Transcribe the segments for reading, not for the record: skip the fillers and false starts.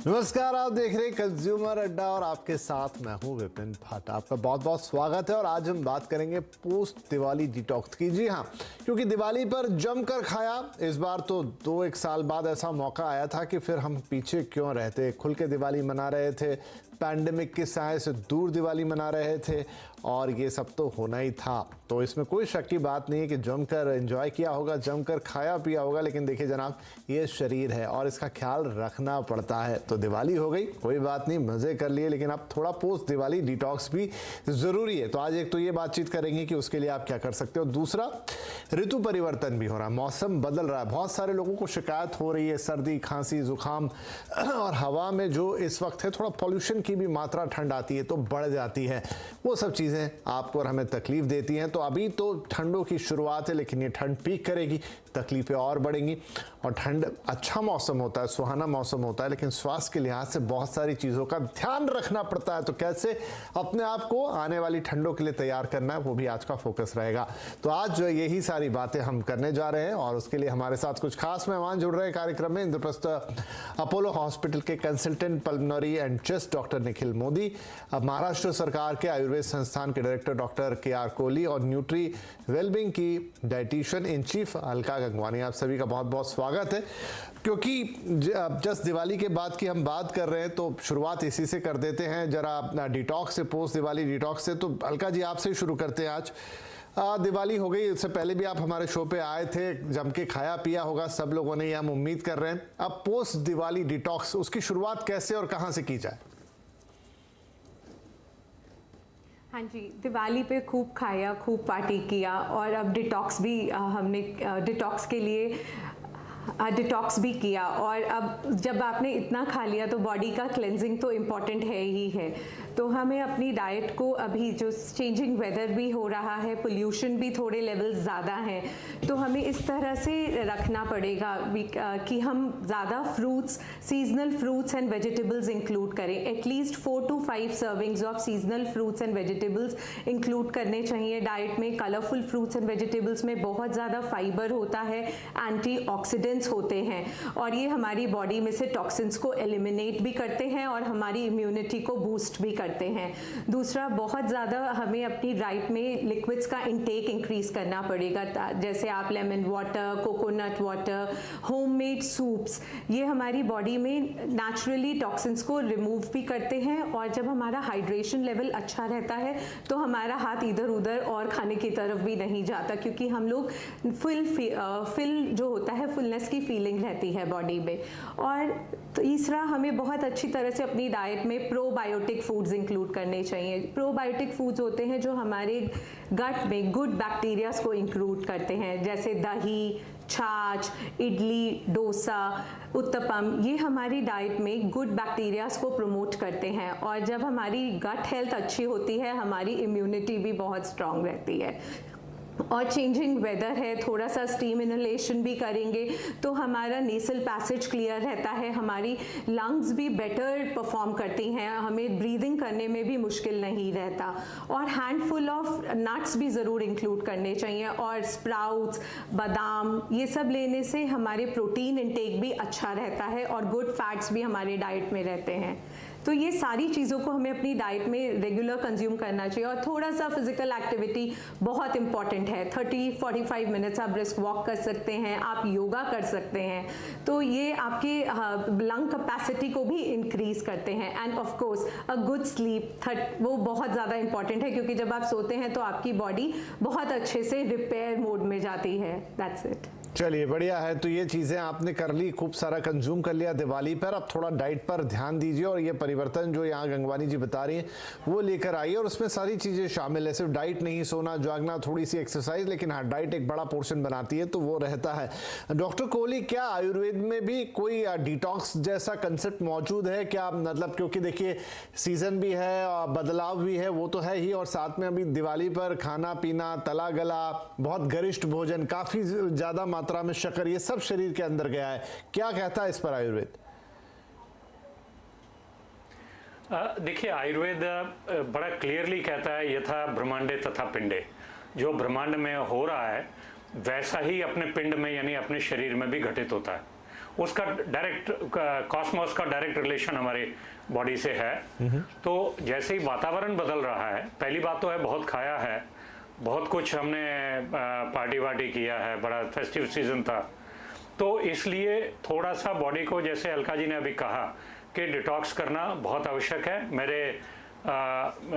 नमस्कार, आप देख रहे हैं कंज्यूमर अड्डा और आपके साथ मैं हूं विपिन भाट। आपका बहुत बहुत स्वागत है और आज हम बात करेंगे पोस्ट दिवाली डिटॉक्स की। जी हाँ, क्योंकि दिवाली पर जमकर खाया। इस बार तो 2-1 साल बाद ऐसा मौका आया था कि फिर हम पीछे क्यों रहते, खुल के दिवाली मना रहे थे, पैंडेमिक की साए से दूर दिवाली मना रहे थे और ये सब तो होना ही था। तो इसमें कोई शक की बात नहीं है कि जमकर एंजॉय किया होगा, जमकर खाया पिया होगा। लेकिन देखिए जनाब, ये शरीर है और इसका ख्याल रखना पड़ता है। तो दिवाली हो गई, कोई बात नहीं, मज़े कर लिए, लेकिन अब थोड़ा पोस्ट दिवाली डिटॉक्स भी ज़रूरी है। तो आज एक तो ये बातचीत करेंगे कि उसके लिए आप क्या कर सकते हो। दूसरा, ऋतु परिवर्तन भी हो रहा है, मौसम बदल रहा है। बहुत सारे लोगों को शिकायत हो रही है सर्दी, खांसी, जुकाम और हवा में जो इस वक्त है थोड़ा पॉल्यूशन की भी मात्रा, ठंड आती है तो बढ़ जाती है। वो सब चीज़ें आपको और हमें तकलीफ देती हैं। तो अभी तो ठंडों की शुरुआत है, लेकिन ये ठंड पीक करेगी, तकलीफें और बढ़ेंगी। और ठंड अच्छा मौसम होता है, सुहाना मौसम होता है, लेकिन स्वास्थ्य के लिहाज से बहुत सारी चीज़ों का ध्यान रखना पड़ता है। तो कैसे अपने आप को आने वाली ठंडों के लिए तैयार करना है, वो भी आज का फोकस रहेगा। तो आज यही सारी बातें हम करने जा रहे हैं और उसके लिए हमारे साथ कुछ खास मेहमान जुड़ रहे हैं कार्यक्रम में। इंद्रप्रस्थ अपोलो हॉस्पिटल के consultant pulmonary and chest doctor Nikhil Modi, Maharashtra सरकार के आयुर्वेद संस्थान के डायरेक्टर डॉक्टर KR कोहली और न्यूट्री वेलबींग की dietitian in chief Alka Gangwani. आप सभी का बहुत बहुत स्वागत है। क्योंकि जस्ट दिवाली के बाद की हम बात कर रहे हैं तो शुरुआत इसी से कर देते हैं, जरा डिटॉक्स से, पोस्ट दिवाली डिटॉक्स से। तो अलका जी, आपसे ही शुरू करते हैं। आज दिवाली हो गई, इससे पहले भी आप हमारे शो पे आए थे, जम के खाया पिया होगा सब लोगों ने, ये हम उम्मीद कर रहे हैं। अब पोस्ट दिवाली डिटॉक्स, उसकी शुरुआत कैसे और कहाँ से की जाए? हाँ जी, दिवाली पे खूब खाया, खूब पार्टी किया और अब डिटॉक्स भी हमने डिटॉक्स के लिए डिटॉक्स भी किया। और अब जब आपने इतना खा लिया तो बॉडी का क्लेंजिंग तो इम्पॉर्टेंट है ही है। तो हमें अपनी डाइट को, अभी जो चेंजिंग वेदर भी हो रहा है, पोल्यूशन भी थोड़े लेवल्स ज़्यादा हैं, तो हमें इस तरह से रखना पड़ेगा कि हम ज़्यादा fruits, seasonal fruits and vegetables include करें। At least 4 to 5 servings of seasonal fruits and vegetables include करने चाहिए डाइट में। कलरफुल फ्रूट्स एंड वेजिटेबल्स में बहुत ज़्यादा फाइबर होता है, एंटीऑक्सीडेंट्स होते हैं और ये हमारी बॉडी में से टॉक्सिन्स को एलिमिनेट भी करते हैं और हमारी इम्यूनिटी को बूस्ट भी करते हैं। दूसरा, बहुत ज़्यादा हमें अपनी डाइट में लिक्विड्स का इंटेक इंक्रीज करना पड़ेगा, जैसे आप lemon water, coconut water, homemade soups. ये हमारी बॉडी में नेचुरली टॉक्सिन्स को रिमूव भी करते हैं और जब हमारा हाइड्रेशन लेवल अच्छा रहता है तो हमारा हाथ इधर उधर और खाने की तरफ भी नहीं जाता, क्योंकि हम लोग फिल जो होता है, फुलनेस की फीलिंग रहती है बॉडी में। और तीसरा, हमें बहुत अच्छी तरह से अपनी डाइट में प्रोबायोटिक फूड्स इंक्लूड करने चाहिए। प्रोबायोटिक फूड्स होते हैं जो हमारे गट में गुड बैक्टीरियाज को इंक्लूड करते हैं, जैसे दही, छाछ, इडली, डोसा, उत्तपम। ये हमारी डाइट में गुड बैक्टीरियाज को प्रमोट करते हैं और जब हमारी गट हेल्थ अच्छी होती है, हमारी इम्यूनिटी भी बहुत स्ट्रांग रहती है। और चेंजिंग वेदर है, थोड़ा सा स्टीम इनहेलेशन भी करेंगे तो हमारा नेसल पैसेज क्लियर रहता है, हमारी लंग्स भी बेटर परफॉर्म करती हैं, हमें ब्रीदिंग करने में भी मुश्किल नहीं रहता। और हैंडफुल ऑफ नट्स भी ज़रूर इंक्लूड करने चाहिए और स्प्राउट्स, बादाम, ये सब लेने से हमारे प्रोटीन इंटेक भी अच्छा रहता है और गुड फैट्स भी हमारे डाइट में रहते हैं। तो ये सारी चीज़ों को हमें अपनी डाइट में रेगुलर कंज्यूम करना चाहिए। और थोड़ा सा फिजिकल एक्टिविटी बहुत इंपॉर्टेंट है। 30-45 मिनट्स आप ब्रिस्क वॉक कर सकते हैं, आप योगा कर सकते हैं, तो ये आपके लंग कैपेसिटी को भी इंक्रीज करते हैं। End of course a good sleep, वो बहुत ज़्यादा इंपॉर्टेंट है, क्योंकि जब आप सोते हैं तो आपकी बॉडी बहुत अच्छे से रिपेयर मोड में जाती है। That's it. चलिए, बढ़िया है। तो ये चीज़ें आपने कर ली, खूब सारा कंज्यूम कर लिया दिवाली पर। अब थोड़ा डाइट पर ध्यान दीजिए और ये परिवर्तन जो यहाँ गंगवानी जी बता रही हैं वो लेकर आइए और उसमें सारी चीज़ें शामिल है। सिर्फ डाइट नहीं, सोना, जागना, थोड़ी सी एक्सरसाइज, लेकिन हाँ, डाइट एक बड़ा पोर्शन बनाती है, तो वो रहता है। डॉक्टर कोहली, क्या आयुर्वेद में भी कोई डिटॉक्स जैसा कंसेप्ट मौजूद है क्या? मतलब क्योंकि देखिए सीजन भी है, बदलाव भी है, वो तो है ही, और साथ में अभी दिवाली पर खाना पीना, तला गला, बहुत गरिष्ठ भोजन, काफ़ी ज़्यादा मात्रा में शक्कर, ये सब शरीर के अंदर गया है। क्या कहता है इस पर आयुर्वेद? देखिए, आयुर्वेद बड़ा क्लियरली कहता है, यथा ब्रह्मांडे तथा पिंडे। जो ब्रह्मांड में हो रहा है वैसा ही अपने पिंड में यानी अपने शरीर में भी घटित होता है। उसका डायरेक्ट कॉस्मोस का डायरेक्ट रिलेशन हमारे बॉडी से है। तो जैसे ही वातावरण बदल रहा है, पहली बात तो है बहुत खाया है, बहुत कुछ हमने पार्टी वार्टी किया है, बड़ा फेस्टिव सीजन था, तो इसलिए थोड़ा सा बॉडी को, जैसे अलका जी ने अभी कहा कि डिटॉक्स करना बहुत आवश्यक है। मेरे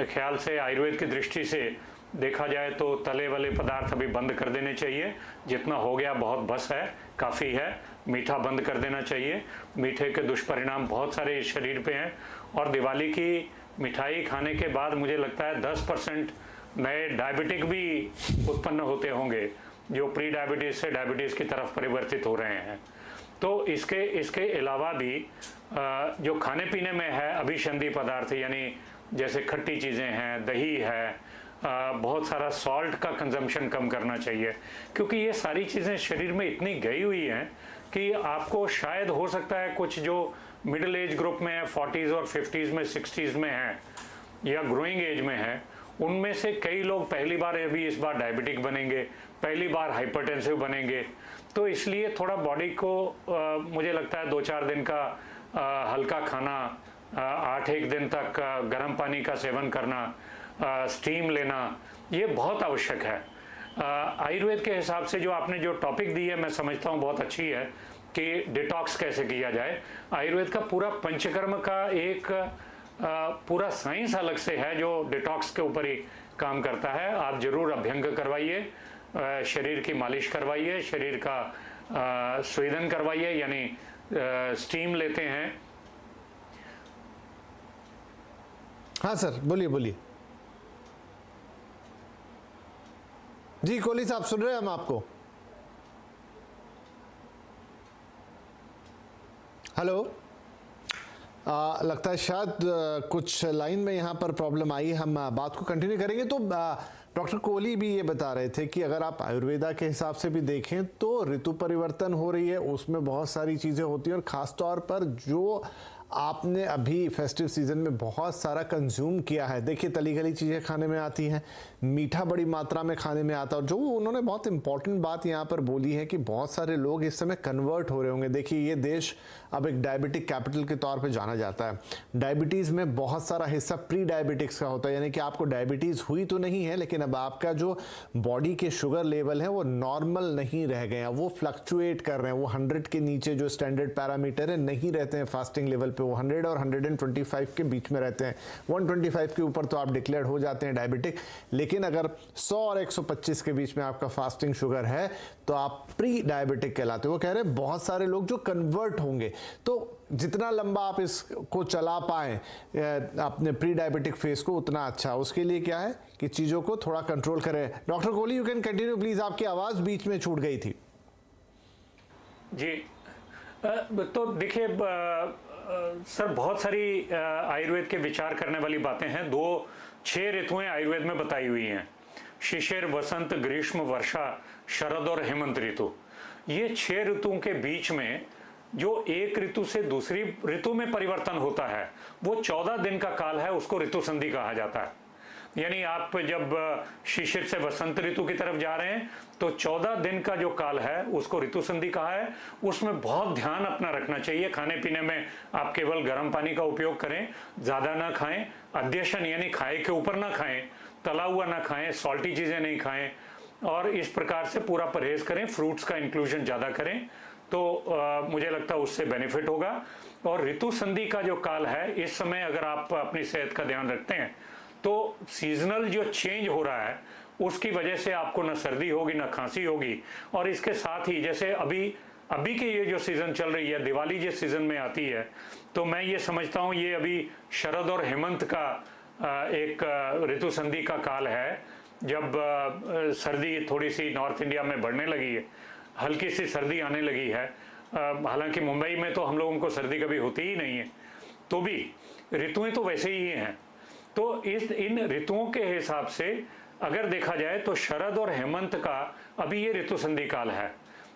ख्याल से आयुर्वेद की दृष्टि से देखा जाए तो तले वाले पदार्थ अभी बंद कर देने चाहिए, जितना हो गया बहुत बस है, काफ़ी है। मीठा बंद कर देना चाहिए, मीठे के दुष्परिणाम बहुत सारे इस शरीर पे हैं। और दिवाली की मिठाई खाने के बाद मुझे लगता है 10% नए डायबिटिक भी उत्पन्न होते होंगे, जो प्री डायबिटीज़ से डायबिटीज़ की तरफ परिवर्तित हो रहे हैं। तो इसके अलावा भी जो खाने पीने में है अभिसंधि पदार्थ, यानी जैसे खट्टी चीज़ें हैं, दही है, बहुत सारा सॉल्ट का कंजम्पशन कम करना चाहिए, क्योंकि ये सारी चीज़ें शरीर में इतनी गई हुई हैं कि आपको शायद हो सकता है कुछ जो मिडिल एज ग्रुप में है, 40s और 50s में, 60s में हैं या ग्रोइंग एज में है, उनमें से कई लोग पहली बार अभी इस बार डायबिटिक बनेंगे, पहली बार हाइपरटेंसिव बनेंगे। तो इसलिए थोड़ा बॉडी को मुझे लगता है 2-4 दिन का हल्का खाना, 8-1 दिन तक गर्म पानी का सेवन करना, स्टीम लेना, ये बहुत आवश्यक है। आयुर्वेद के हिसाब से जो आपने जो टॉपिक दी है, मैं समझता हूँ बहुत अच्छी है कि डिटॉक्स कैसे किया जाए। आयुर्वेद का पूरा पंचकर्म का एक पूरा साइंस अलग से है जो डिटॉक्स के ऊपर ही काम करता है। आप जरूर अभ्यंग करवाइए, शरीर की मालिश करवाइए, शरीर का स्वेदन करवाइए, यानी स्टीम लेते हैं। हाँ सर, बोलिए बोलिए। जी कोहली साहब, सुन रहे हैं हम आपको। हेलो। लगता है शायद कुछ लाइन में यहाँ पर प्रॉब्लम आई है, हम बात को कंटिन्यू करेंगे। तो डॉक्टर कोहली भी ये बता रहे थे कि अगर आप आयुर्वेदा के हिसाब से भी देखें तो ऋतु परिवर्तन हो रही है, उसमें बहुत सारी चीज़ें होती हैं, और ख़ास तौर पर जो आपने अभी फेस्टिव सीजन में बहुत सारा कंज्यूम किया है। देखिए, तली गली चीज़ें खाने में आती हैं, मीठा बड़ी मात्रा में खाने में आता है, और जो उन्होंने बहुत इंपॉर्टेंट बात यहाँ पर बोली है कि बहुत सारे लोग इस समय कन्वर्ट हो रहे होंगे। देखिए, ये देश अब एक डायबिटिक कैपिटल के तौर पे जाना जाता है। डायबिटीज़ में बहुत सारा हिस्सा प्री डायबिटिक्स का होता है, यानी कि आपको डायबिटीज़ हुई तो नहीं है, लेकिन अब आपका जो बॉडी के शुगर लेवल है वो नॉर्मल नहीं रह गए हैं, वो फ्लक्चुएट कर रहे हैं, वो 100 के नीचे जो स्टैंडर्ड पैरामीटर है नहीं रहते हैं फास्टिंग लेवल पे, वो 100 और 125 के बीच में रहते हैं। 125 के ऊपर तो आप डिक्लेयर हो जाते हैं डायबिटिक, लेकिन अगर 100 और 125 के बीच में आपका फास्टिंग शुगर है तो आप प्री डायबिटिक कहलाते हो। वो कह रहे हैं बहुत सारे लोग जो कन्वर्ट होंगे, तो जितना लंबा आप इसको चला पाएं अपने प्री डायबिटिक फेस को, उतना अच्छा। उसके लिए क्या है कि चीज़ों को थोड़ा कंट्रोल करें। Doctor Kohli, you can continue please, आपकी आवाज़ बीच में छूट गई थी। जी, तो देखिए सर, बहुत सारी आयुर्वेद के विचार करने वाली बातें हैं। 6 ऋतुएं आयुर्वेद में बताई हुई हैं, शिशिर, वसंत, ग्रीष्म, वर्षा, शरद और हेमंत ऋतु। ये 6 ऋतुओं के बीच में जो एक ऋतु से दूसरी ऋतु में परिवर्तन होता है वो 14 दिन का काल है, उसको ऋतु संधि कहा जाता है। यानी आप जब शिशिर से वसंत ऋतु की तरफ जा रहे हैं तो 14 दिन का जो काल है उसको ऋतु संधि कहा है। उसमें बहुत ध्यान अपना रखना चाहिए। खाने पीने में आप केवल गर्म पानी का उपयोग करें, ज़्यादा ना खाएं, अध्यशन यानी खाए के ऊपर ना खाएं, तला हुआ ना खाएं, सॉल्टी चीज़ें नहीं खाएं, और इस प्रकार से पूरा परहेज करें। फ्रूट्स का इंक्लूजन ज़्यादा करें तो मुझे लगता है उससे बेनिफिट होगा। और ऋतु संधि का जो काल है, इस समय अगर आप अपनी सेहत का ध्यान रखते हैं तो सीजनल जो चेंज हो रहा है उसकी वजह से आपको ना सर्दी होगी ना खांसी होगी। और इसके साथ ही जैसे अभी के ये जो सीज़न चल रही है, दिवाली जिस सीज़न में आती है, तो मैं ये समझता हूँ ये अभी शरद और हेमंत का एक ऋतु संधि का काल है, जब सर्दी थोड़ी सी नॉर्थ इंडिया में बढ़ने लगी है, हल्की सी सर्दी आने लगी है। हालांकि मुंबई में तो हम लोगों को सर्दी कभी होती ही नहीं है, तो भी ऋतुएं तो वैसे ही हैं। तो इन ऋतुओं के हिसाब से अगर देखा जाए तो शरद और हेमंत का अभी ये ऋतु संधि काल है।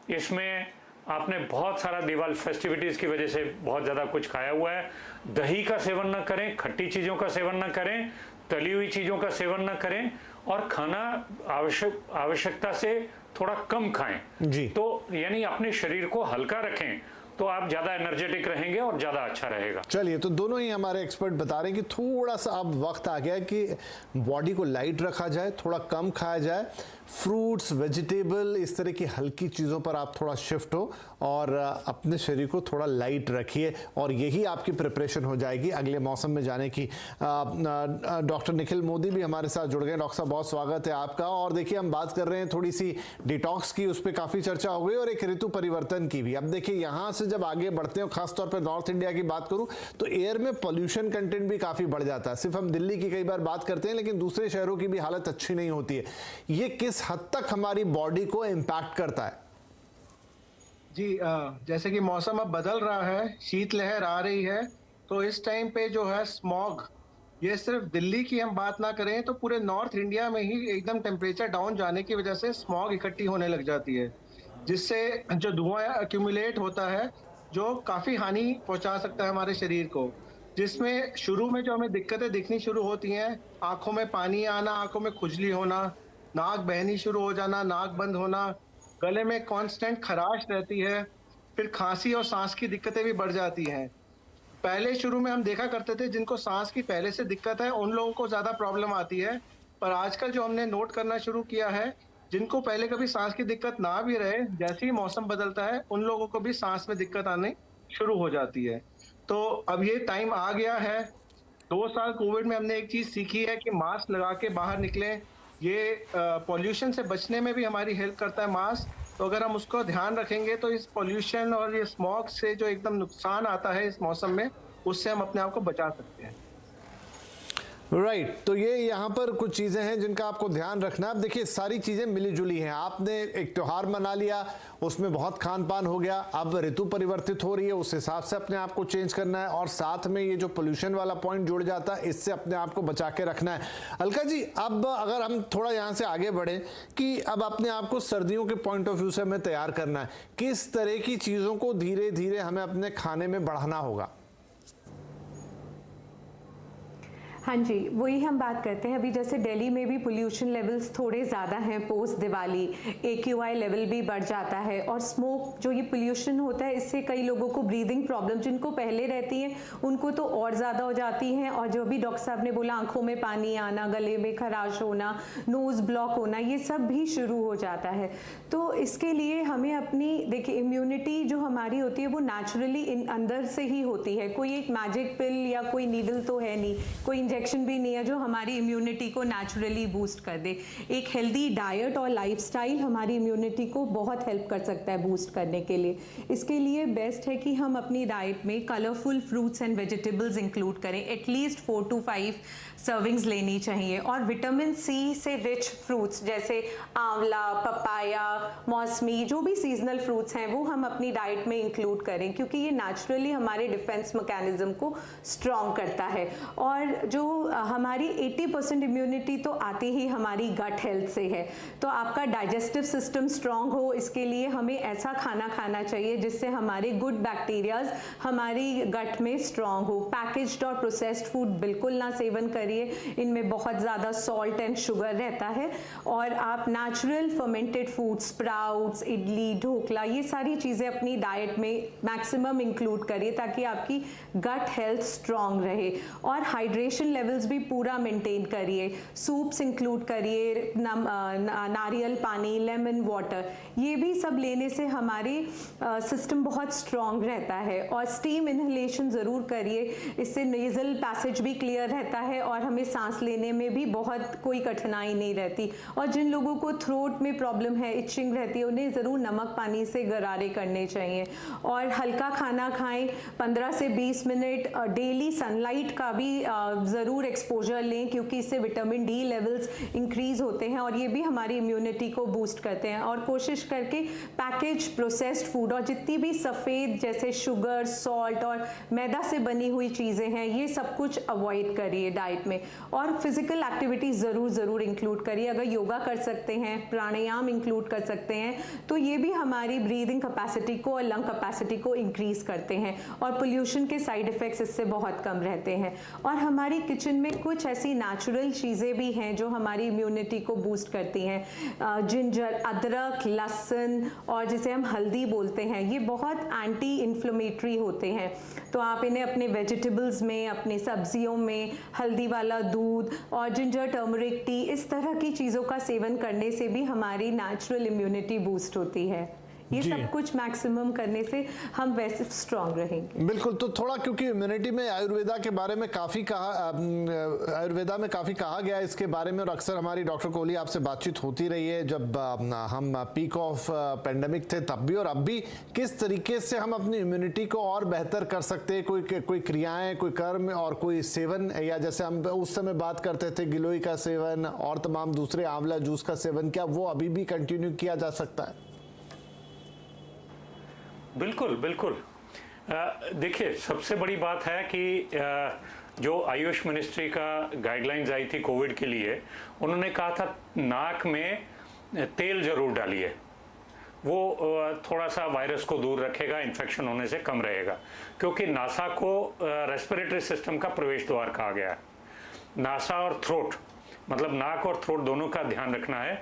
इसमें आपने बहुत सारा दिवाली फेस्टिविटीज़ की वजह से बहुत ज़्यादा कुछ खाया हुआ है। दही का सेवन ना करें, खट्टी चीज़ों का सेवन ना करें, तली हुई चीज़ों का सेवन ना करें, और खाना आवश्यकता से थोड़ा कम खाएं। जी। तो यानी अपने शरीर को हल्का रखें। तो आप ज़्यादा एनर्जेटिक रहेंगे और ज़्यादा अच्छा रहेगा। चलिए, तो दोनों ही हमारे एक्सपर्ट बता रहे हैं कि थोड़ा सा अब वक्त आ गया है कि बॉडी को लाइट रखा जाए, थोड़ा कम खाया जाए, फ्रूट्स, वेजिटेबल, इस तरह की हल्की चीज़ों पर आप थोड़ा शिफ्ट हो और अपने शरीर को थोड़ा लाइट रखिए और यही आपकी प्रिपरेशन हो जाएगी अगले मौसम में जाने की। डॉक्टर निखिल मोदी भी हमारे साथ जुड़ गए। डॉक्टर साहब, बहुत स्वागत है आपका। और देखिए, हम बात कर रहे हैं थोड़ी सी डिटॉक्स की, उस पर काफ़ी चर्चा हो गई और एक ऋतु परिवर्तन की भी। अब देखिए, यहाँ से जब आगे बढ़ते हैं, खासतौर पर नॉर्थ इंडिया की बात करूँ तो एयर में पॉल्यूशन कंटेंट भी काफ़ी बढ़ जाता है। सिर्फ हम दिल्ली की कई बार बात करते हैं, लेकिन दूसरे शहरों की भी हालत अच्छी नहीं होती है। ये किस हद तक हमारी बॉडी को इम्पैक्ट करता है? जी, जैसे कि मौसम अब बदल रहा है, शीतलहर आ रही है, तो इस टाइम पे जो है स्मॉग, ये सिर्फ दिल्ली की हम बात ना करें तो पूरे नॉर्थ इंडिया में ही एकदम टेम्परेचर डाउन जाने की वजह से स्मॉग इकट्ठी होने लग जाती है, जिससे जो धुआं एक्यूमुलेट होता है जो काफ़ी हानि पहुंचा सकता है हमारे शरीर को। जिसमें शुरू में जो हमें दिक्कतें दिखनी शुरू होती हैं, आंखों में पानी आना, आंखों में खुजली होना, नाक बहनी शुरू हो जाना, नाक बंद होना, गले में कांस्टेंट खराश रहती है, फिर खांसी और सांस की दिक्कतें भी बढ़ जाती हैं। पहले शुरू में हम देखा करते थे जिनको सांस की पहले से दिक्कत है उन लोगों को ज़्यादा प्रॉब्लम आती है, पर आजकल जो हमने नोट करना शुरू किया है, जिनको पहले कभी सांस की दिक्कत ना भी रहे, जैसे ही मौसम बदलता है उन लोगों को भी सांस में दिक्कत आने शुरू हो जाती है। तो अब ये टाइम आ गया है। 2 साल कोविड में हमने एक चीज़ सीखी है कि मास्क लगा के बाहर निकलें। ये पॉल्यूशन से बचने में भी हमारी हेल्प करता है मास्क। तो अगर हम उसको ध्यान रखेंगे तो इस पॉल्यूशन और ये स्मॉग से जो एकदम नुकसान आता है इस मौसम में, उससे हम अपने आप को बचा सकते हैं। राइट, तो ये यहाँ पर कुछ चीज़ें हैं जिनका आपको ध्यान रखना है। अब देखिए, सारी चीज़ें मिली जुली हैं। आपने एक त्यौहार मना लिया, उसमें बहुत खान पान हो गया, अब ऋतु परिवर्तित हो रही है, उस हिसाब से अपने आप को चेंज करना है और साथ में ये जो पोल्यूशन वाला पॉइंट जुड़ जाता है, इससे अपने आप को बचा के रखना है। अलका जी, अब अगर हम थोड़ा यहाँ से आगे बढ़ें कि अब अपने आप को सर्दियों के पॉइंट ऑफ व्यू से हमें तैयार करना है, किस तरह की चीज़ों को धीरे धीरे हमें अपने खाने में बढ़ाना होगा? हाँ जी, वही हम बात करते हैं। अभी जैसे दिल्ली में भी पोल्यूशन लेवल्स थोड़े ज़्यादा हैं पोस्ट दिवाली, AQI लेवल भी बढ़ जाता है और स्मोक, जो ये पोल्यूशन होता है, इससे कई लोगों को ब्रीदिंग प्रॉब्लम जिनको पहले रहती हैं उनको तो और ज़्यादा हो जाती हैं। और जो भी डॉक्टर साहब ने बोला, आंखों में पानी आना, गले में खराश होना, नोज़ ब्लॉक होना, ये सब भी शुरू हो जाता है। तो इसके लिए हमें अपनी, देखिए, इम्यूनिटी जो हमारी होती है वो नेचुरली अंदर से ही होती है। कोई एक मैजिक पिल या कोई नीडल तो है नहीं, कोई इंजेक्शन भी नहीं है जो हमारी इम्यूनिटी को नेचुरली बूस्ट कर दे। एक हेल्दी डाइट और लाइफस्टाइल हमारी इम्यूनिटी को बहुत हेल्प कर सकता है बूस्ट करने के लिए। इसके लिए बेस्ट है कि हम अपनी डाइट में colourful fruits and vegetables include करें। एटलीस्ट 4 to 5 सर्विंग्स लेनी चाहिए। और विटामिन सी से रिच फ्रूट्स जैसे आंवला, पपाया, मौसमी, जो भी सीजनल फ्रूट्स हैं वो हम अपनी डाइट में इंक्लूड करें, क्योंकि ये नेचुरली हमारे डिफेंस मैकेनिज्म को स्ट्रॉन्ग करता है। और जो हमारी 80% इम्यूनिटी तो आती ही हमारी गट हेल्थ से है। तो आपका डाइजेस्टिव सिस्टम स्ट्रॉन्ग हो, इसके लिए हमें ऐसा खाना खाना चाहिए जिससे हमारे गुड बैक्टीरियाज हमारी गट में स्ट्रॉन्ग हो। पैकेज्ड और प्रोसेस्ड फूड बिल्कुल ना सेवन करिए, इनमें बहुत ज़्यादा सॉल्ट एंड शुगर रहता है। और आप natural fermented food, sprouts, idli, dhokla, ये सारी चीज़ें अपनी डाइट में मैक्सिमम इंक्लूड करिए ताकि आपकी गट हेल्थ स्ट्रॉन्ग रहे। और हाइड्रेशन लेवल्स भी पूरा मेंटेन करिए। सूप्स इंक्लूड करिए, नारियल पानी, लेमन वाटर, ये भी सब लेने से हमारे सिस्टम बहुत स्ट्रॉन्ग रहता है। और स्टीम इनहेलेशन ज़रूर करिए, इससे नेज़ल पैसेज भी क्लियर रहता है और हमें सांस लेने में भी बहुत कोई कठिनाई नहीं रहती। और जिन लोगों को थ्रोट में प्रॉब्लम है, इचिंग रहती है, उन्हें ज़रूर नमक पानी से गरारे करने चाहिए। और हल्का खाना खाएं, 15 से 20 मिनट डेली सनलाइट का भी ज़रूर एक्सपोजर लें, क्योंकि इससे विटामिन डी लेवल्स इंक्रीज़ होते हैं और ये भी हमारी इम्यूनिटी को बूस्ट करते हैं। और कोशिश करके पैकेज प्रोसेस्ड फूड और जितनी भी सफ़ेद जैसे शुगर, सॉल्ट और मैदा से बनी हुई चीज़ें हैं, ये सब कुछ अवॉइड करिए डाइट में। और फिजिकल एक्टिविटी ज़रूर इंक्लूड करिए। अगर योगा कर सकते हैं, प्राणायाम इंक्लूड कर सकते हैं, तो ये भी हमारी ब्रीदिंग कैपेसिटी को और लंग कैपेसिटी को इंक्रीज़ करते हैं और पोल्यूशन के साइड इफ़ेक्ट्स इससे बहुत कम रहते हैं। और हमारी किचन में कुछ ऐसी नेचुरल चीज़ें भी हैं जो हमारी इम्यूनिटी को बूस्ट करती हैं। जिंजर, अदरक, लहसुन और जिसे हम हल्दी बोलते हैं, ये बहुत एंटी इन्फ्लेमेटरी होते हैं। तो आप इन्हें अपने वेजिटेबल्स में, अपनी सब्जियों में हल्दी वाला दूध और जिंजर टर्मरिक टी, इस तरह की चीज़ों का सेवन करने से भी हमारी नेचुरल इम्यूनिटी बूस्ट होती है। ये सब कुछ मैक्सिमम करने से हम वैसे स्ट्रांग रहेंगे। बिल्कुल। तो थोड़ा, क्योंकि इम्यूनिटी में आयुर्वेदा के बारे में काफ़ी आयुर्वेदा में काफ़ी कहा गया है इसके बारे में, और अक्सर हमारी डॉक्टर कोहली आपसे बातचीत होती रही है जब हम पीक ऑफ पेंडेमिक थे तब भी और अब भी। किस तरीके से हम अपनी इम्यूनिटी को और बेहतर कर सकते हैं? कोई क्रियाएं, कोई कर्म और कोई सेवन, या जैसे हम उस समय बात करते थे गिलोय का सेवन और तमाम दूसरे आंवला जूस का सेवन, क्या वो अभी भी कंटिन्यू किया जा सकता है? बिल्कुल बिल्कुल। देखिए, सबसे बड़ी बात है कि जो आयुष मिनिस्ट्री का गाइडलाइंस आई थी कोविड के लिए, उन्होंने कहा था नाक में तेल जरूर डालिए, वो थोड़ा सा वायरस को दूर रखेगा, इन्फेक्शन होने से कम रहेगा, क्योंकि नासा को रेस्पिरेटरी सिस्टम का प्रवेश द्वार कहा गया है। नासा और थ्रोट, मतलब नाक और थ्रोट दोनों का ध्यान रखना है।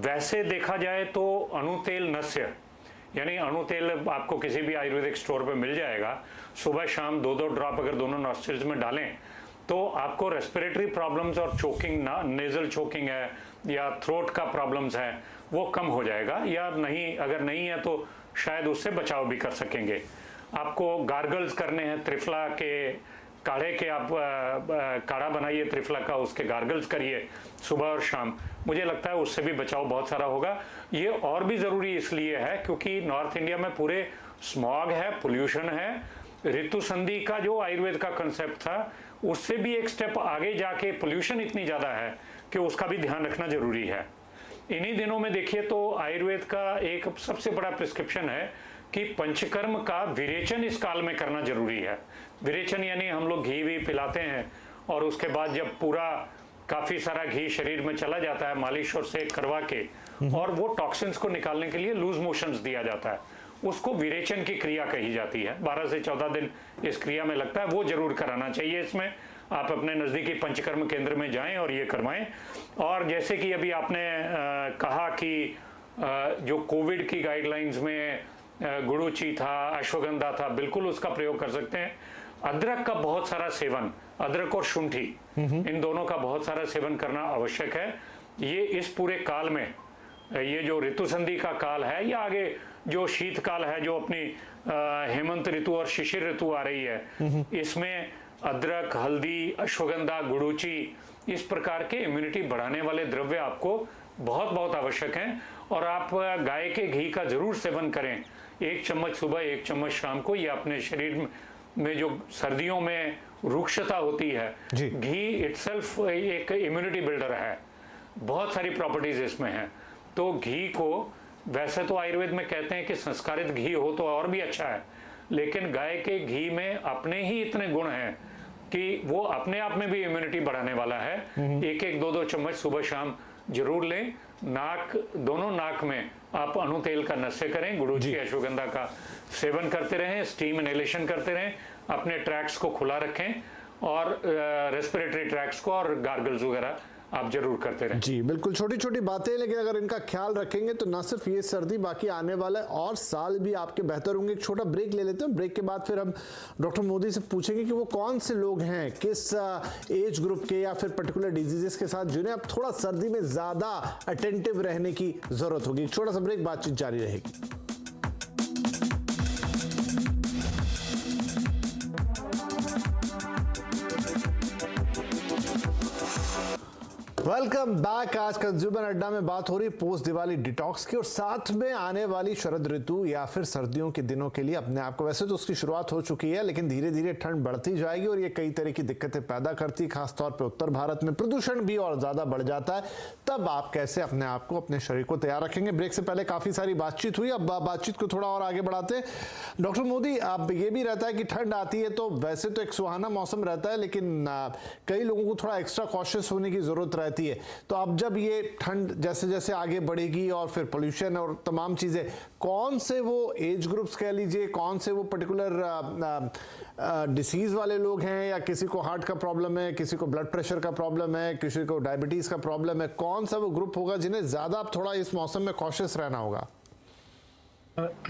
वैसे देखा जाए तो अणुतेल नस्य, यानी अणु तेल आपको किसी भी आयुर्वेदिक स्टोर पे मिल जाएगा। सुबह शाम 2-2 ड्रॉप अगर दोनों नॉस्ट्रिल्स में डालें तो आपको रेस्पिरेटरी प्रॉब्लम्स और चोकिंग, नेजल चोकिंग है या थ्रोट का प्रॉब्लम्स है, वो कम हो जाएगा। या नहीं, अगर नहीं है तो शायद उससे बचाव भी कर सकेंगे। आपको गार्गल्स करने हैं, त्रिफला के काढ़े के आप काढ़ा बनाइए त्रिफला का, उसके गार्गल्स करिए सुबह और शाम। मुझे लगता है उससे भी बचाव बहुत सारा होगा। ये और भी ज़रूरी इसलिए है क्योंकि नॉर्थ इंडिया में पूरे स्मॉग है, पोल्यूशन है। ऋतु संधि का जो आयुर्वेद का कंसेप्ट था, उससे भी एक स्टेप आगे जाके पोल्यूशन इतनी ज़्यादा है कि उसका भी ध्यान रखना ज़रूरी है। इन्हीं दिनों में देखिए तो आयुर्वेद का एक सबसे बड़ा प्रिस्क्रिप्शन है कि पंचकर्म का विरेचन इस काल में करना जरूरी है। विरेचन यानी हम लोग घी भी पिलाते हैं और उसके बाद जब पूरा काफ़ी सारा घी शरीर में चला जाता है मालिश और सेक करवा के, और वो टॉक्सिन्स को निकालने के लिए लूज मोशंस दिया जाता है, उसको विरेचन की क्रिया कही जाती है। 12 से 14 दिन इस क्रिया में लगता है, वो जरूर कराना चाहिए। इसमें आप अपने नज़दीकी पंचकर्म केंद्र में जाएं और ये करवाएं। और जैसे कि अभी आपने कहा कि जो कोविड की गाइडलाइंस में गुड़ूची था, अश्वगंधा था, बिल्कुल उसका प्रयोग कर सकते हैं। अदरक का बहुत सारा सेवन, अदरक और शुंठी, इन दोनों का बहुत सारा सेवन करना आवश्यक है। ये इस पूरे काल में, ये जो ऋतु संधि का काल है या आगे जो शीतकाल है, जो अपनी हेमंत ऋतु और शिशिर ऋतु आ रही है, इसमें अदरक, हल्दी, अश्वगंधा, गुड़ूची, इस प्रकार के इम्यूनिटी बढ़ाने वाले द्रव्य आपको बहुत बहुत आवश्यक हैं। और आप गाय के घी का जरूर सेवन करें, 1 चम्मच सुबह, 1 चम्मच शाम को। ये अपने शरीर में जो सर्दियों में रुक्षता होती है, घी इटसेल्फ एक इम्यूनिटी बिल्डर है, बहुत सारी प्रॉपर्टीज इसमें हैं। तो घी को वैसे तो आयुर्वेद में कहते हैं कि संस्कारित घी हो तो और भी अच्छा है, लेकिन गाय के घी में अपने ही इतने गुण हैं कि वो अपने आप में भी इम्यूनिटी बढ़ाने वाला है। 1-1, 2-2 चम्मच सुबह शाम जरूर लें। नाक, दोनों नाक में आप अणु तेल का नस्य करें, गुड़ूची, अश्वगंधा का सेवन करते रहें, स्टीम इनहेलेशन करते रहें, अपने ट्रैक्स को खुला रखें और रेस्पिरेटरी ट्रैक्स को और गार्गल्स वगैरह आप जरूर करते रहें। जी बिल्कुल, छोटी छोटी बातें, लेकिन अगर इनका ख्याल रखेंगे तो न सिर्फ ये सर्दी, बाकी आने वाला और साल भी आपके बेहतर होंगे। एक छोटा ब्रेक ले लेते हैं, ब्रेक के बाद फिर हम डॉक्टर मोदी से पूछेंगे कि वो कौन से लोग हैं, किस एज ग्रुप के या फिर पर्टिकुलर डिजीजेस के साथ जिन्हें अब थोड़ा सर्दी में ज़्यादा अटेंटिव रहने की ज़रूरत होगी। एक छोटा सा ब्रेक, बातचीत जारी रहेगी। Welcome back. आज कंज्यूमर अड्डा में बात हो रही पोस्ट दिवाली डिटॉक्स की और साथ में आने वाली शरद ऋतु या फिर सर्दियों के दिनों के लिए अपने आप को, वैसे तो उसकी शुरुआत हो चुकी है लेकिन धीरे धीरे ठंड बढ़ती जाएगी और ये कई तरह की दिक्कतें पैदा करती है, खासतौर पे उत्तर भारत में प्रदूषण भी और ज्यादा बढ़ जाता है। तब आप कैसे अपने आप को, अपने शरीर को तैयार रखेंगे? ब्रेक से पहले काफी सारी बातचीत हुई, अब बातचीत को थोड़ा और आगे बढ़ाते हैं। डॉक्टर मोदी, अब ये भी रहता है कि ठंड आती है तो वैसे तो एक सुहाना मौसम रहता है, लेकिन कई लोगों को थोड़ा एक्स्ट्रा कॉशियस होने की जरूरत रहती है। रहती है। तो अब जब ये ठंड जैसे जैसे आगे बढ़ेगी और फिर पोल्यूशन और तमाम चीज़ें, कौन से वो एज ग्रुप्स कह लीजिए, कौन से वो पर्टिकुलर डिसीज़ वाले लोग हैं, या किसी को हार्ट का प्रॉब्लम है, किसी को ब्लड प्रेशर का प्रॉब्लम है, किसी को डायबिटीज़ का प्रॉब्लम है, कौन सा वो ग्रुप होगा जिन्हें ज़्यादा थोड़ा इस मौसम में कॉशियस रहना होगा?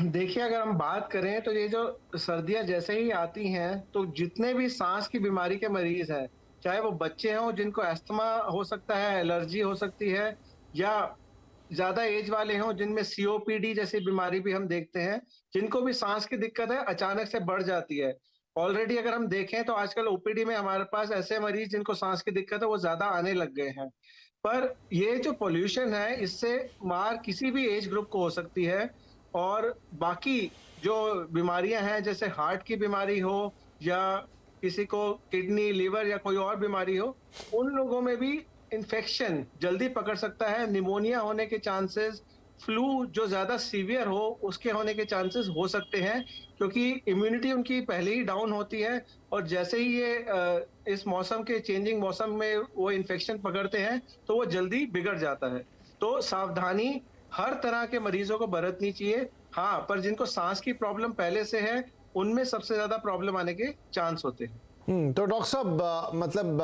देखिए, अगर हम बात करें तो ये जो सर्दियां जैसे ही आती हैं तो जितने भी सांस की बीमारी के मरीज हैं, चाहे वो बच्चे हों जिनको अस्थमा हो सकता है, एलर्जी हो सकती है, या ज्यादा एज वाले हों जिनमें सीओपीडी जैसी बीमारी भी हम देखते हैं, जिनको भी सांस की दिक्कत है अचानक से बढ़ जाती है। ऑलरेडी अगर हम देखें तो आजकल ओपीडी में हमारे पास ऐसे मरीज जिनको सांस की दिक्कत है वो ज्यादा आने लग गए हैं। पर ये जो पोल्यूशन है इससे मार किसी भी एज ग्रुप को हो सकती है, और बाकी जो बीमारियां हैं जैसे हार्ट की बीमारी हो या किसी को किडनी, लिवर या कोई और बीमारी हो, उन लोगों में भी इन्फेक्शन जल्दी पकड़ सकता है। निमोनिया होने के चांसेस, फ्लू जो ज्यादा सीवियर हो उसके होने के चांसेस हो सकते हैं, क्योंकि इम्यूनिटी उनकी पहले ही डाउन होती है, और जैसे ही ये इस मौसम के चेंजिंग मौसम में वो इन्फेक्शन पकड़ते हैं तो वो जल्दी बिगड़ जाता है। तो सावधानी हर तरह के मरीजों को बरतनी चाहिए। हाँ, पर जिनको सांस की प्रॉब्लम पहले से है उनमें सबसे ज्यादा प्रॉब्लम आने के चांस होते हैं। तो डॉक्टर साहब, मतलब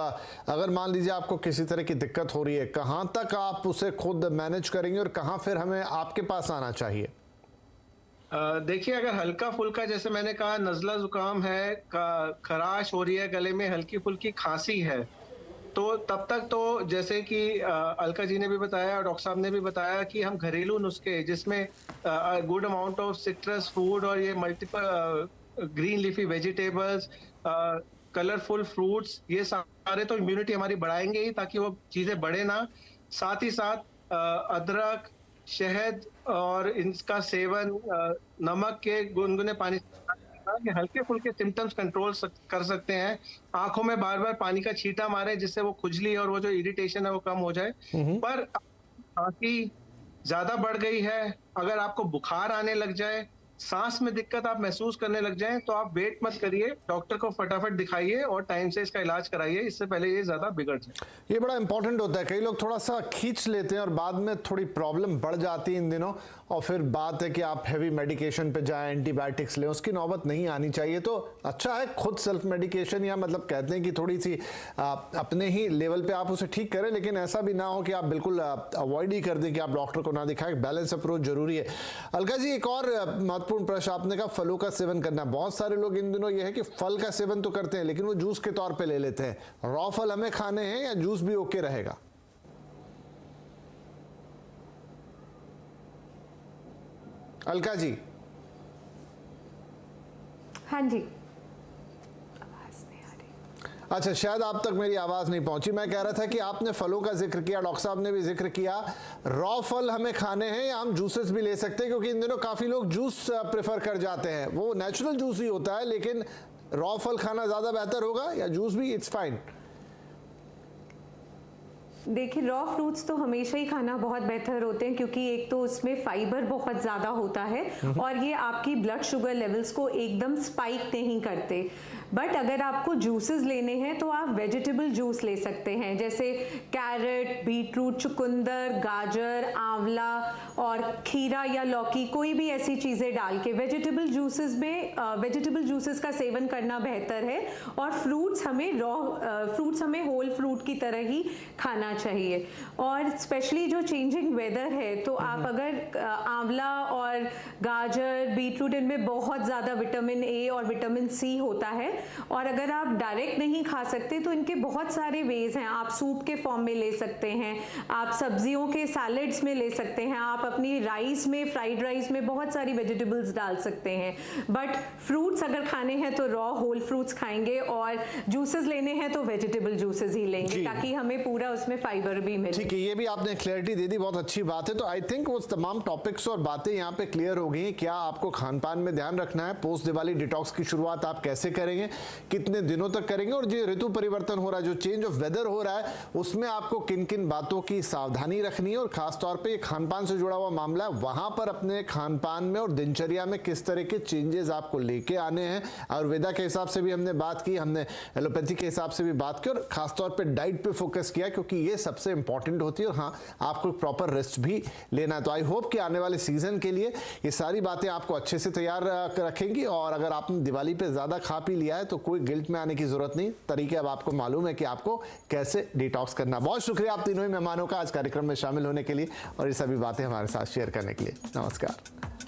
अगर मान लीजिए आपको किसी तरह की दिक्कत हो रही है, कहाँ तक आप उसे खुद मैनेज करेंगे और कहाँ फिर हमें आपके पास आना चाहिए? देखिए, अगर हल्का फुल्का जैसे मैंने कहा नजला जुकाम है, खराश हो रही है, गले में हल्की फुल्की खांसी है, तो तब तक तो जैसे कि अलका जी ने भी बताया और डॉक्टर साहब ने भी बताया कि हम घरेलू नुस्खे जिसमें good amount of citrus food और ये multiple green leafy vegetables, colourful fruits, ये सारे तो इम्यूनिटी हमारी बढ़ाएंगे ही ताकि वो चीजें बढ़े ना। साथ ही साथ अदरक, शहद और इनका सेवन नमक के गुनगुने पानी कि हल्के फुल्के सिम्टम्स कंट्रोल कर सकते हैं। आंखों में बार बार पानी का छींटा मारे जिससे वो खुजली और वो जो इरिटेशन है वो कम हो जाए। पर खांसी ज्यादा बढ़ गई है, अगर आपको बुखार आने लग जाए, सांस में दिक्कत आप महसूस करने लग जाएं, तो आप वेट मत करिए, डॉक्टर को फटाफट दिखाइए और टाइम से इसका इलाज कराइए, इससे पहले ये ज्यादा बिगड़ जाए। ये बड़ा इंपॉर्टेंट होता है। कई लोग थोड़ा सा खींच लेते हैं और बाद में थोड़ी प्रॉब्लम बढ़ जाती है इन दिनों, और फिर बात है कि आप हैवी मेडिकेशन पे जाएं, एंटीबायोटिक्स लें, उसकी नौबत नहीं आनी चाहिए। तो अच्छा है खुद सेल्फ मेडिकेशन, या मतलब कहते हैं कि थोड़ी सी अपने ही लेवल पे आप उसे ठीक करें, लेकिन ऐसा भी ना हो कि आप बिल्कुल अवॉइड ही कर दें कि आप डॉक्टर को ना दिखाएं। बैलेंस अप्रोच जरूरी है। अलका जी, एक और महत्वपूर्ण प्रश्न आपने कहा, फलों का सेवन करना। बहुत सारे लोग इन दिनों ये है कि फल का सेवन तो करते हैं लेकिन वो जूस के तौर पे ले लेते हैं। रॉ फल हमें खाने हैं या जूस भी ओके रहेगा? अलका जी। हाँ जी। अच्छा, शायद आप तक मेरी आवाज नहीं पहुंची। मैं कह रहा था कि आपने फलों का जिक्र किया, डॉक्टर साहब ने भी जिक्र किया, रॉ फल हमें खाने हैं या हम जूसेस भी ले सकते हैं? क्योंकि इन दिनों काफी लोग जूस प्रेफर कर जाते हैं, वो नेचुरल जूस ही होता है, लेकिन रॉ फल खाना ज्यादा बेहतर होगा या जूस भी इट्स फाइन? देखिए, रॉ फ्रूट्स तो हमेशा ही खाना बहुत बेहतर होते हैं, क्योंकि एक तो उसमें फाइबर बहुत ज़्यादा होता है और ये आपकी ब्लड शुगर लेवल्स को एकदम स्पाइक नहीं करते। बट अगर आपको जूसेस लेने हैं तो आप वेजिटेबल जूस ले सकते हैं, जैसे कैरेट, बीटरूट, चुकंदर, गाजर, आंवला और खीरा या लौकी, कोई भी ऐसी चीज़ें डाल के वेजिटेबल जूसेस में वेजिटेबल जूसेस का सेवन करना बेहतर है। और फ्रूट्स हमें होल फ्रूट की तरह ही खाना चाहिए। और स्पेशली जो चेंजिंग वेदर है, तो आप अगर आंवला और गाजर, बीटरूट, इनमें बहुत ज़्यादा विटामिन ए और विटामिन सी होता है, और अगर आप डायरेक्ट नहीं खा सकते तो इनके बहुत सारे वेज हैं। आप सूप के फॉर्म में ले सकते हैं, आप सब्जियों के सैलेड्स में ले सकते हैं, आप अपनी राइस में, फ्राइड राइस में बहुत सारी वेजिटेबल्स डाल सकते हैं। बट फ्रूट्स अगर खाने हैं तो रॉ होल फ्रूट्स खाएंगे, और जूसेस लेने हैं तो वेजिटेबल जूसेस ही लेंगे, ताकि हमें पूरा उसमें फाइबर भी मिले। ठीक है, ये भी आपने क्लैरिटी दे दी, बहुत अच्छी बात है। तो आई थिंक वो तमाम टॉपिक्स और बातें यहाँ पे क्लियर हो गई। क्या आपको खान पान में ध्यान रखना है, पोस्ट दिवाली डिटॉक्स की शुरुआत आप कैसे करेंगे, कितने दिनों तक करेंगे, और जो ऋतु परिवर्तन हो रहा है, जो चेंज ऑफ वेदर हो रहा है, उसमें आपको किन किन बातों की सावधानी रखनी है, और खासतौर पे खान पान से जुड़ा हुआ मामला है, वहां पर अपने खान पान में और दिनचर्या में किस तरह के चेंजेस आपको लेके आने हैं। आयुर्वेदा के हिसाब से भी हमने बात की, हमने एलोपैथी के हिसाब से भी बात की, और खासतौर पे डाइट पे फोकस किया, क्योंकि ये ये सबसे इंपॉर्टेंट होती है। और हाँ, आपको प्रॉपर रेस्ट भी लेना है। तो आई होप कि आने वाले सीजन के लिए ये सारी बातें आपको अच्छे से तैयार रखेंगी। और अगर आपने दिवाली पे ज़्यादा खा पी लिया है तो कोई गिल्ट में आने की ज़रूरत नहीं, तरीके अब आपको मालूम है कि आपको कैसे डिटॉक्स करना। बहुत शुक्रिया आप तीनों ही मेहमानों का आज कार्यक्रम में शामिल होने के लिए और ये सभी बातें हमारे साथ शेयर करने के लिए। नमस्कार।